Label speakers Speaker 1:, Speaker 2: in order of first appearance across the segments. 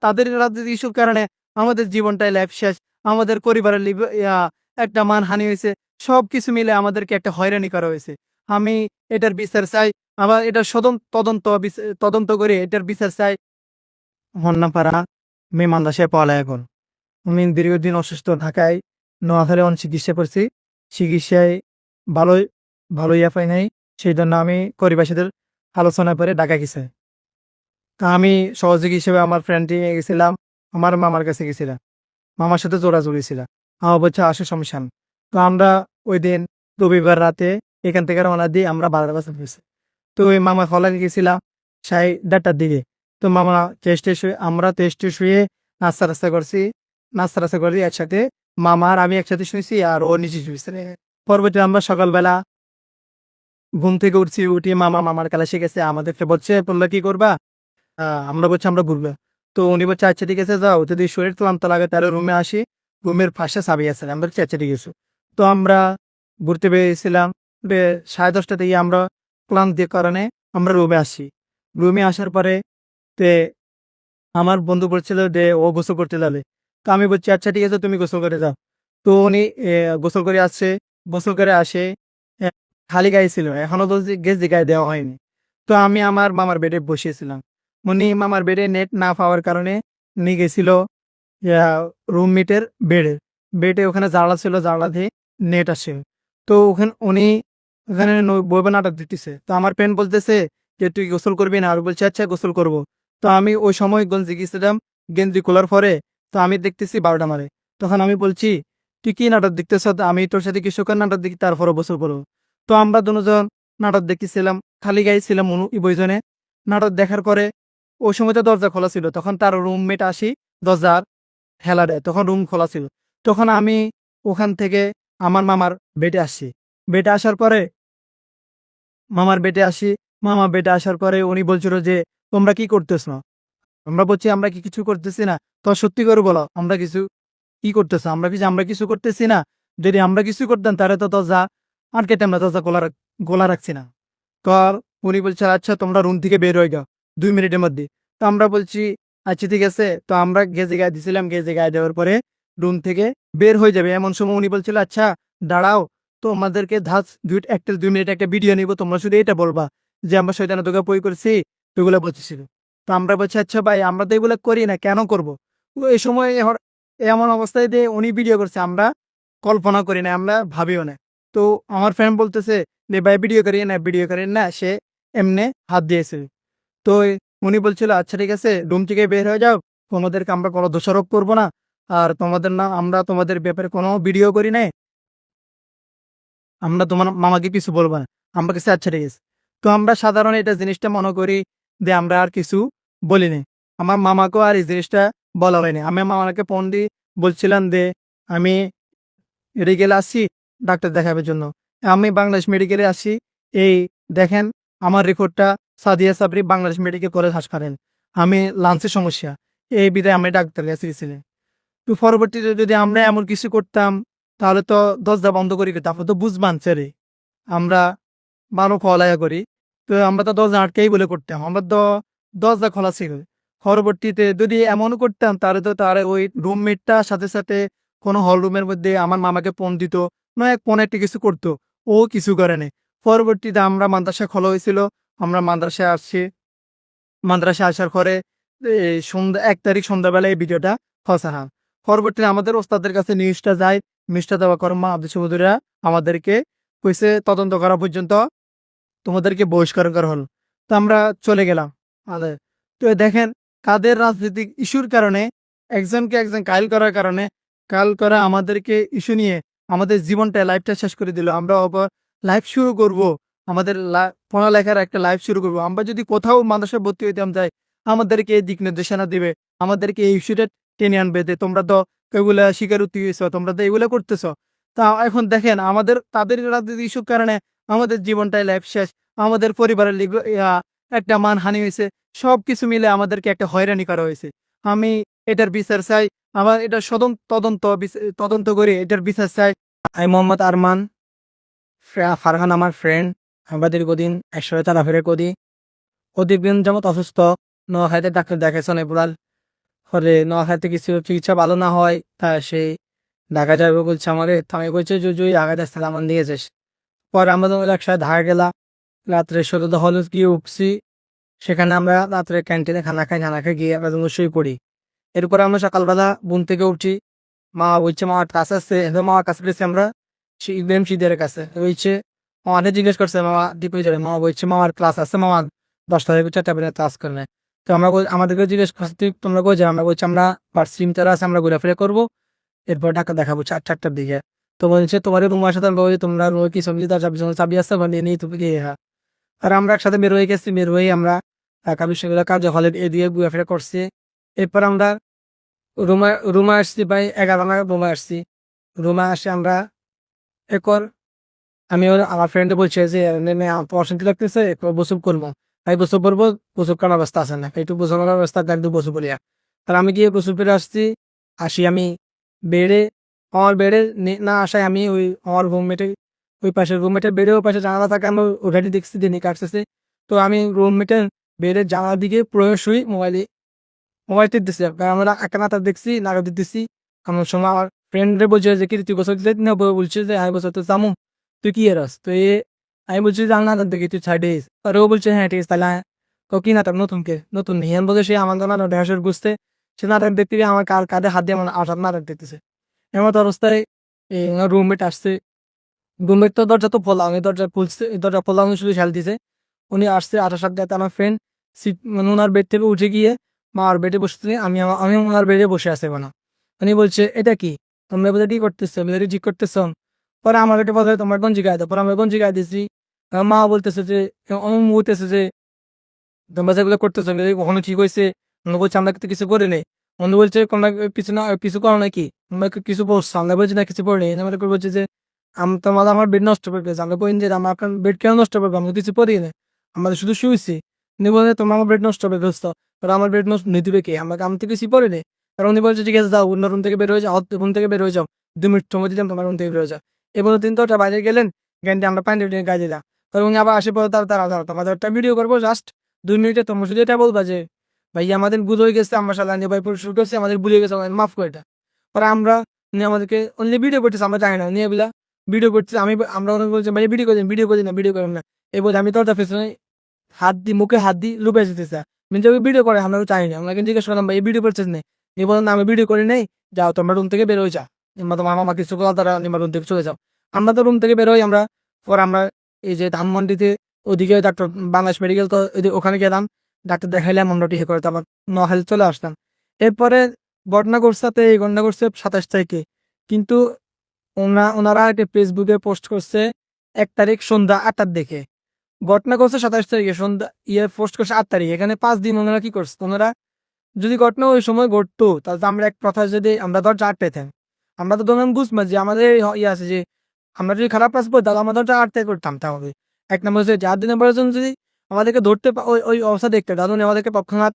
Speaker 1: তাদের রাজনীতি ইস্যুর কারণে আমাদের জীবনটাই লাইফ শেষ। আমাদের পরিবারের একটা মানহানি হয়েছে। সবকিছু মিলে আমাদেরকে একটা হয়রানি করা হয়েছে। আমি এটার বিচার চাই। আবার এটার তদন্ত করে এটার বিচার চাই। হন্নাপাড়া আমি মাদ্রাসায় পড়ালেখা করি। আমি দীর্ঘদিন অসুস্থ থাকায় নোয়াখালী চিকিৎসা করছি। চিকিৎসায় ভালোই ভালো ইয়া পাই নাই। সেইজন্য আমি পরিবারের সাথে আলোচনা করে ঢাকা গেছি। তা আমি সহযোগী হিসেবে আমার ফ্রেন্ড নিয়ে গেছিলাম। আমার মামার কাছে গেছিলাম। মামার সাথে জোরাজুরি ছিলাম। মামা বলছে আসো সমস্যা নেই। তো আমরা ঐদিন রবিবার রাতে এখান থেকে রওনা দিয়ে আমরা বাজার গেছি। তো ওই মামার ফলাকে গেছিলাম 1:30টার দিকে। তো মামা আমরা টেস্টে শুয়ে নাস্তা করছি। নাস্তা করি একসাথে। মামা আর আমি একসাথে শুয়েছি আর ও নিচে শুয়েছে। পরবর্তী আমরা সকালবেলা ঘুম থেকে উঠছি, উঠে মামা মামার ক্লাসে গেছে। আমাদেরকে বলছে তোমরা কি করবা? আমরা বলছি আমরা ঘুরবো। তো উনি বলছে আচ্ছা ঠিক আছে যাও, যদি শরীর ক্লান্ত লাগে তাহলে রুমে আসি। রুমের পাশে চাবি আছে। আমরা বলছি আচ্ছা ঠিক আছে। তো আমরা ঘুরতে বেরিয়েছিলাম। 10:30 থেকে আমরা ক্লান্তির কারণে আমরা রুমে আসি। রুমে আসার পরে তে আমার বন্ধু বলছিল যে ও গোসল করতে যাবে। তো আমি বলছি আচ্ছা ঠিক আছে তুমি গোসল করে যাও। তো উনি গোসল করে আসছে। গোসল করে আসে এ, খালি গায়ে ছিল, এখনো তো গেঞ্জি গায়ে দেওয়া হয়নি। তো আমি আমার মামার বেডে বসিয়েছিলাম। উনি মামার বেডে নেট না পাওয়ার কারণে নিয়ে গেছিল রুমমেটের বেডে। বেডে ওখানে জানলা ছিল, জানলা দিয়ে নেট আসে। তো ওখানে উনি ওখানে বইবে নাটক দিতেছে। তো আমার ফ্রেন্ড বলতেছে যে তুই গোসল করবি না? আর বলছে আচ্ছা গোসল করব। তো আমি ওই সময় গঞ্জি গেছিলাম। গেঞ্জি খোলার পরে তো আমি দেখতেছি 12টা মারে। তখন আমি বলছি তুই কি নাটক দেখতেছ? আমি তোর সাথে কৃষকের নাটক দেখি, তারপরে গোসল করবো। তো আমরা দুজন নাটক দেখতেছিলাম, খালি গায়ে ছিলাম বইজনে। নাটক দেখার পরে ওই সময় তো দরজা খোলা ছিল। তখন তার রুমমেট আসি দরজার হেলা দেয়, তখন রুম খোলা ছিল। তখন আমি ওখান থেকে আমার মামার বেডে আসি। বেডে আসার পরে মামার বেডে আসি। মামা বেডে আসার পরে উনি বলছিল যে তোমরা কি করতেছ না? আমরা বলছি আমরা কি কিছু করতেছি না। তো সত্যি করে বলো আমরা কিছু কি করতেছো? আমরা কিছু করতেছি না। যদি আমরা কিছু করতাম তাহলে তো দরজা আটকেতে আমরা দরজা গোলা রাখছি না। তো আর উনি বলছে আচ্ছা তোমরা রুম থেকে বের হয়ে যাও 2 মিনিটের মধ্যে। তো আমরা বলছি আচ্ছা ঠিক আছে। তো আমরা গেজে গায়ে দিছিলাম। গেজে গায়ে দেওয়ার পরে রুম থেকে বের হয়ে যাবে এমন সময় উনি বলছিল আচ্ছা দাঁড়াও, তো আমাদেরকে 2 মিনিট একটা ভিডিও নিব, তোমরা শুধু এটা বলবা যে আমরা শয়তানের ধোঁকায় পড়ে করছি। ওইগুলো বলতেছিল। তো আমরা বলছি আচ্ছা ভাই আমরা তো এগুলো করি না, কেন করব? তো এই সময় এমন অবস্থায় দিয়ে উনি ভিডিও করছে, আমরা কল্পনা করি না, আমরা ভাবিও না। তো আমার ফ্রেন্ড বলতেছে যে ভাই ভিডিও করেন না, সে এমনে হাত দিয়েছে। তো উনি বলছিল আচ্ছা ঠিক আছে রুম থেকে বের হয়ে যাও, তোমাদেরকে আমরা কোনো দোষারোপ করবো না। আর তোমাদের না আমরা তোমাদের ব্যাপারে কোনো ভিডিও করি নাই, আমরা তোমার মামাকে কিছু বলবো না। আমরা কাছে আচ্ছা ঠিক আছে। তো আমরা সাধারণ এটা জিনিসটা মনে করি যে আমরা আর কিছু বলিনি। আমার মামাকেও আর এই জিনিসটা বলা হয়নি। আমি মামাকে ফোন দিয়ে বলছিলাম যে আমি মেডিকেলে আসছি ডাক্তার দেখাবার জন্য। আমি বাংলাদেশ মেডিকেলে আসছি। এই দেখেন আমার রিপোর্টটা সাদিয়া সাবরি বাংলাদেশ মেডিকেল কলেজ হাসপাতাল। আমি লাঞ্চের সমস্যা। এই বিধায় আমি ডাক্তারের কাছে গেছিলাম। তো পরবর্তীতে যদি আমরা এমন কিছু করতাম তাহলে তো দরজা বন্ধ করে দিতাম। আপনি তো বুঝবান ছেড়ে আমরা ভালো পড়ালেখা করি। তো আমরা তো দরজা আটকেই বলে করতাম। আমরা তো দরজা খোলা ছিল। পরবর্তীতে যদি এমনও করতাম তাহলে তো তার ওই রুমমেটটা সাথে কোনো হল রুমের মধ্যে আমার মামাকে ফোন দিত, নয় ফোনে একটা কিছু করতো। ও কিছু করে নাই। পরবর্তীতে আমরা মাদ্রাসা খোলা হয়েছিল। আমরা মাদ্রাসায় আসছি। মাদ্রাসায় আসার পরে সন্ধ্যা 1 তারিখ সন্ধ্যাবেলায় এই ভিডিওটা ফসা হয়। পরবর্তীতে আমাদের ওস্তাদের কাছে নিউজটা যায়। নিউজটা দেওয়ার পর আব্দুল চৌধুরীরা আমাদেরকে কইছে তদন্ত করা পর্যন্ত তোমাদেরকে বহিষ্কার করা হলো। তো আমরা চলে গেলাম। আলে তো দেখেন কাদের রাজনৈতিক ইস্যুর কারণে একজনকে একজন কাইল করা আমাদেরকে ইস্যু নিয়ে আমাদের জীবনটা লাইফটা শেষ করে দিল। আমরা আবার লাইফ শুরু করব। আমাদের পড়ালেখার একটা লাইফ শুরু করব। আমরা যদি কোথাও মাদ্রাসায় ভর্তি হইতাম যাই, আমাদেরকে এই দিক নির্দেশনা দিবে। আমাদেরকে এই ইস্যুটা টেনে আনবে যে তোমরা তো এগুলা স্বীকারোক্তি হয়েছ, তোমরা তো এগুলো করতেছ। তা এখন দেখেন তাদের রাজনৈতিক ইস্যুর কারণে আমাদের জীবনটাই লাইফ শেষ। আমাদের পরিবারের একটা মানহানি হয়েছে। সবকিছু মিলে আমাদেরকে একটা হয়রানি করা হয়েছে। আমি এটার বিচার চাই। আমার এটা তদন্ত করে এটার বিচার চাই। আমি মোহাম্মদ আরমান ফারহান আমার ফ্রেন্ড। আমরা দীর্ঘদিন একসাথে চলাফেরা করি। অধিকদিন যেমন অসুস্থ নোয়াখালীতে ডাক্তার দেখাইছেন এবার হলে নোয়াখালীতে কিছু চিকিৎসা ভালো না হয় তা সেই ঢাকা যাবে বলছে আমারে, তো আমি বলছি যে তুই ঢাকা যাস তাহলে আমার নিয়ে যাস। পরে আমরা তো একসাথে ঢাকা গেলাম, রাত্রে সৈয়দ হলে গিয়ে উঠছি। সেখানে আমরা রাত্রে ক্যান্টিনে খানা খাই, খানা খাই গিয়ে আমরা শুয়ে পড়ি। এরপরে আমরা সকালবেলা ঘুম থেকে উঠি, মা বলছে মামার কাছে আসছে, মামার কাছে গেছি আমরা ইব্রাহিম সিদের কাছে বলছে। মামাকে জিজ্ঞেস করছে মামা দ্বীপে যাবে, মামা বলছে মামার ক্লাস আছে, মামা 10টা থেকে 4টা পর্যন্ত ক্লাস করে নেয়। তো আমরা আমাদেরকে জিজ্ঞেস করছি তোমরা কই যাও, আমরা বলছি আমরা সিমটার আছে আমরা ঘুরে ফিরে করবো, এরপর ঢাকা দেখাবো 4টার দিকে। তো বলছে তোমার রুমের সাথে তোমরা রুমে কি সবজি তার চাবি আসছে নিয়ে নিয়ে তুমি গিয়ে। হ্যাঁ, আর আমরা একসাথে বের হয়ে গেছি, বের হয়ে আমরা ঢাকা বিশ্ববিদ্যালয় কার্য হলে এদিকে ঘুরে ফিরে করছি। এরপর আমরা রুমে আসছি, প্রায় 11 নাগাদ রুমে আসছি। রুমে আসে আমরা এরপর আমি আমার ফ্রেন্ডে বলছে যে পড়াশোনা লাগতেছে গোসল করবো, তাই গোসল করবো, গোসল করার অবস্থা আছে না, একটু গোসল করার অবস্থা একটু গোসল করিয়া। আর আমি গিয়ে গোসল করে আসি আমি বেড়ে, আমার বেড়ে না আসায় আমি ওই আমার রুমমেটে ওই পাশে রুমমেটের বেড়ে ওই পাশে জানালা থাকে, আমি ওখানে দেখছি দিনই কাটতেছে। তো আমি রুমমেটের বেড়ে জানালার দিকে প্রবেশ হই, মোবাইল টিপতেছি, আমরা একটা নাতা দেখছি নাগা দিতেছি। আমার সময় আমার ফ্রেন্ডরে বলছে যে কি তুই গোসল দিতে না, বলছে যে আমি বলছি তো জামু, তুই কি এরাস তো আমি বলছি যে না দেখি তুই ছাড়ে। আর ও বলছে হ্যাঁ ঠিক আছে তাহলে কি নাটক নতুন হিয়ান বলে সে আমার নাটক ঢেঁসের বুঝতে, সে নাটক দেখতে গিয়ে আমার কাঁধে হাত দিয়ে আমার আসার নাটক দেখতেছে। এমন অবস্থায় রুমমেট আসছে, রুমমেট তো দরজা তো খোলা, আমি দরজা খুলছে, দরজা খোলা আমি শুধু খেয়াল দিছে। উনি আসছে আসার সাথে আমার ফ্রেন্ড সিট মানে ওনার বেড থেকে উঠে গিয়ে মার বেডে বসতে, আমি ওনার বেডে বসে আছে কোনো। উনি বলছে এটা কি তোমরা বোধহয় কি করতেছো, বোধহয় ঠিক করতেছো। পরে আমার একটা কথা তোমার গঞ্জি গায়ে দাও, পরে আমরা গঞ্জি গায়ে দিচ্ছি। মা বলতেছে যে বলতেছে যে তোমরা যেগুলো করতেছো কখনো ঠিক হয়েছে, আমরা বলছি আমরা তো কিছু করি নেই। অন্য বলছে তোমরা কিছু করো নাকি, তোমরা কিছু বলছো, আমরা বলছি না কিছু পড়ি। আমাদের বলছে যে তোমার আমার বেড নষ্ট করে দিয়েছে। আমরা বলছি যে আমার বেড কেন নষ্ট করবো, আমরা কিছু পড়ি না, আমাদের শুধু শুয়েছি। উনি বলে তোমরা আমার বেড নষ্ট করে দিচ্ছ, কারণ আমার বেড নষ্ট নিয়ে দিবে কে, আমাকে আমি তো কিছু পড়ি নেই। কারণ উনি বলছে ঠিক আছে যাও অন্য রুম থেকে বের হয়ে যাও, রুম থেকে বের হয়ে যাও, 2 মিনিট সময় দিলাম তোমার রুম থেকে বের হয়ে যাও। এবার 3টা বাইরে গেলেন, জ্ঞানটি আমরা পানি গায়ে দিলাম। কারণ উনি আবার আসে পরে তারা তোমাদের একটা ভিডিও করবো জাস্ট 2 মিনিটে, তোমরা শুধু এটা বলবা যে ভাই আমাদের ভুল হয়ে গেছে, আমরা সালা নিয়ে ভাই শুরু করছি, আমাদের ভুল হয়ে গেছে, আমাদের মাফ করে এটা। পরে আমরা উনি আমাদেরকে অনলি ভিডিও করতেছে, আমরা জানি না নিয়ে বলা ভিডিও করতেছে। আমরা অনেক বলছি ভাই ভিডিও করেন না ভিডিও করেন না। এই বলে আমি তোর পেছনে মুখে হাত দিই লুপে যেতেছে, ভিডিও করে আমরা চাই না। আমরা কিন্তু জিজ্ঞেস করলাম ভাই ভিডিও করছিস না, এই বলেন না আমি ভিডিও করি নাই, যাও তোমরা রুম থেকে বের হয়ে যাও, কিংবা তোমার মামা কিছু করা তারা রুম থেকে চলে যাও। আমরা তো রুম থেকে বের হই। আমরা পরে আমরা এই যে ধানমন্ডিতে ওদিকে ডাক্তার বাংলাদেশ মেডিকেল, তো ওখানে গেলাম, ডাক্তার দেখাইলাম, আমরা টিকে করে তারপর নোয়াখালী চলে আসলাম। এরপরে ঘটনা ঘটছে এই ঘটনা ঘটছে 27 তারিখে, কিন্তু ওনারা একটা ফেসবুকে পোস্ট করছে 1 তারিখ সন্ধ্যা 8টার দিকে। ঘটনা করছে 27 তারিখে সন্ধ্যা পোস্ট করছে 8 তারিখ, এখানে 5 দিন ওনারা কি করছে। ওনারা যদি ঘটনা ওই সময় ঘটতো তাহলে আমরা এক কথা যদি আমরা দরজা আটটাইতাম, আমরা তো ধরুন বুঝবো যে আমাদের আছে যে আমরা যদি খারাপ কাজ করি তাহলে আমরা দরজা আটটাই করতাম। তাহলে 1 নম্বর হচ্ছে 4 দিনের পরে যদি আমাদেরকে ধরতে ওই অবস্থা দেখতে তাহলে আমাদেরকে তৎক্ষণাৎ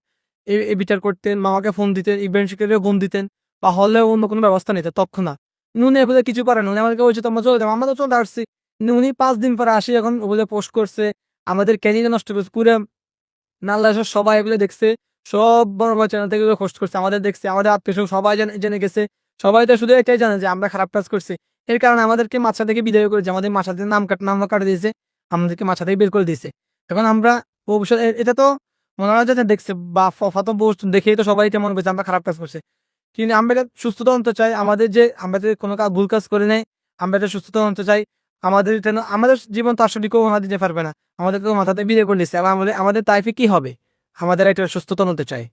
Speaker 1: এই বিচার করতেন, মামাকে ফোন দিতেন, ইভেন্ট শিকারে ফোন দিতেন, বা হলে অন্য কোনো ব্যবস্থা নিতেন তৎক্ষণাৎ। উনি এগুলো কিছু পারেন, উনি আমাদেরকে বলছে তোমরা চলে যাবো, আমরা তো চলে আসছি। কিন্তু উনি 5 দিন পরে আসি এখন ওগুলো পোস্ট করছে, আমাদের ক্যারিয়ার নষ্ট করছে পুরো নাল্লা। সবাই এগুলো দেখছে, সব বড় বড় চ্যানেল থেকে পোস্ট করছে, আমাদের দেখছে, আমাদের আত্মীয় সবাই জেনে গেছে। সবাই তো শুধু এটাই জানে যে আমরা খারাপ কাজ করছি। এর কারণে আমাদেরকে মাছা থেকে বিদায় করেছে, আমাদের মাছা থেকে নাম কাটা দিয়েছে, আমাদেরকে মাছা থেকে বের করে দিয়েছে। এখন আমরা ভবিষ্যৎ এটা তো ওনারা যাতে দেখছে বা ফফা তো দেখেই তো সবাই মনে করছে আমরা খারাপ কাজ করছি। কিন্তু আমরা এটা সুস্থতা আনতে চাই, আমরা যে কোনো ভুল কাজ করে নেই, আমরা এটা সুস্থতা আনতে চাই। আমাদের জীবন তো আসলে কেউ দিতে পারবে না, আমাদেরকে মাথাতে বিদায় করে নিচ্ছে, আমাদের তাইফে কি হবে, আমাদের একটা সুস্থতা আনতে চাই।